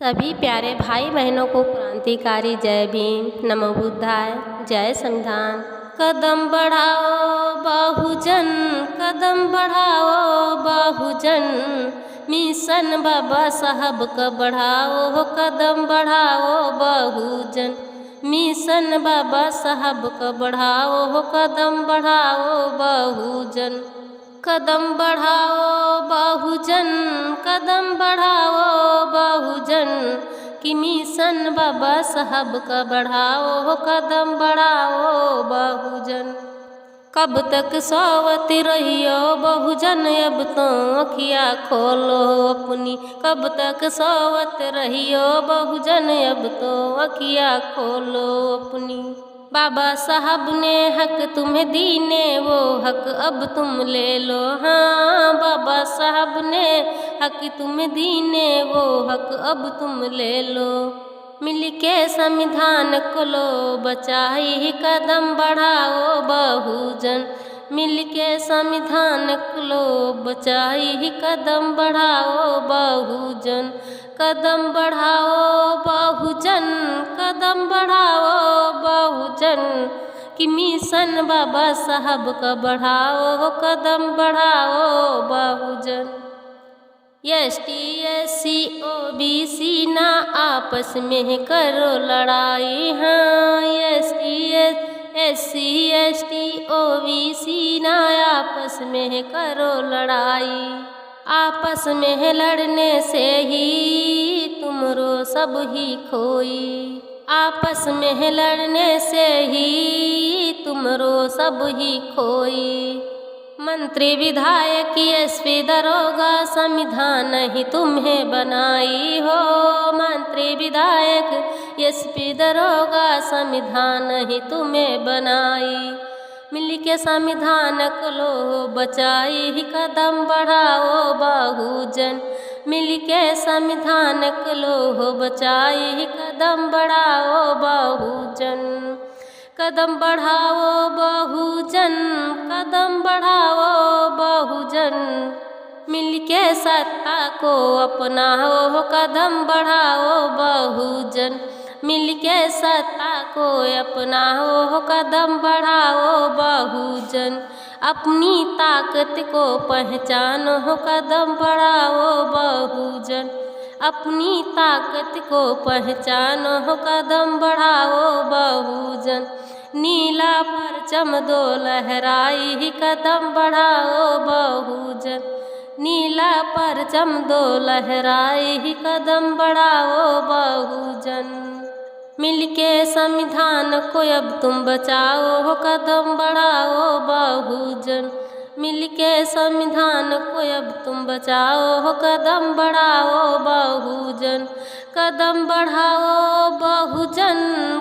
सभी प्यारे भाई बहनों को क्रांतिकारी जय भीम, नमो बुद्धाय, जय संविधान। कदम बढ़ाओ बहुजन, कदम बढ़ाओ बहुजन, मिशन बाबा साहब का बढ़ाओ, कदम बढ़ाओ बहुजन, मिशन बाबा साहब का बढ़ाओ, कदम बढ़ाओ बहुजन। कदम बढ़ाओ बहुजन, कदम बढ़ाओ बहुजन, कि मिशन बाबा साहब का बढ़ाओ, कदम बढ़ाओ बहुजन। कब तक सोवत रहियो बहुजन, अब तो अखियाँ खोलो अपनी, कब तक सोवत रहियो बहुजन, अब तो अखियाँ खोलो अपनी। बाबा साहब ने हक तुम्हें दीने, वो हक अब तुम ले लो। हाँ, बाबा साहब ने हक तुम्हें दीने, वो हक अब तुम ले लो। मिल के संविधान को लो बचाई, कदम बढ़ाओ बहुजन, मिल के संविधान को लो बचाई, कदम बढ़ाओ बहुजन। कदम बढ़ाओ बहुजन, कदम बढ़ाओ बहुजन, कि मिशन बाबा साहब का बढ़ाओ, कदम बढ़ाओ बहुजन। ST SC OBC ना आपस में करो लड़ाई। हाँ, ST SC ST OBC ना आपस में करो लड़ाई, आपस में लड़ने से ही तुमरो सब ही खोई, आपस में लड़ने से ही तुमरो सब ही खोई। मंत्री विधायक SP दरोगा संविधान ही तुम्हें बनाई हो, मंत्री विधायक SP दरोगा संविधान ही तुम्हें बनाई। मिल के संविधान को लो बचाई, कदम बढ़ाओ बहुजन, मिल के संविधान को लो बचाई, कदम बढ़ाओ बहुजन। कदम बढ़ाओ बहुजन, कदम बढ़ाओ बहुजन, मिल के सत्ता को अपनाओ, कदम बढ़ाओ बहुजन, मिल के सत्ता को अपनाओ, कदम बढ़ाओ बहुजन। अपनी ताकत को पहचानो, कदम बढ़ाओ बहुजन, अपनी ताकत को पहचानो, कदम बढ़ाओ बहुजन। नीला परचम दो लहराई, कदम बढ़ाओ बहुजन, नीला परचम दो लहराई, कदम बढ़ाओ बहुजन। मिल के संविधान को अब तुम बचाओ, कदम बढ़ाओ बहुजन, मिल के संविधान को अब तुम बचाओ, कदम बढ़ाओ बहुजन। कदम बढ़ाओ बहुजन,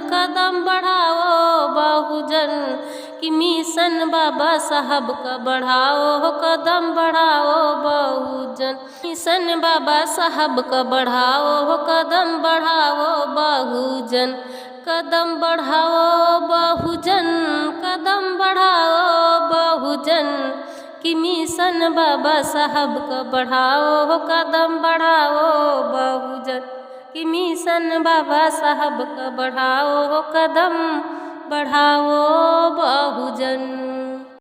कदम बढ़ाओ बहुजन, कि मिशन बाबा साहब का बढ़ाओ, कदम बढ़ाओ बहुजन, मिशन बाबा साहब का बढ़ाओ, कदम बढ़ाओ बहुजन। कदम बढ़ाओ बहुजन, कदम बढ़ाओ बहुजन, कि मिशन बाबा साहब का बढ़ाओ, कदम बढ़ाओ बहुजन, कि मिशन बाबा साहब का बढ़ाओ, कदम बढ़ाओ बहुजन।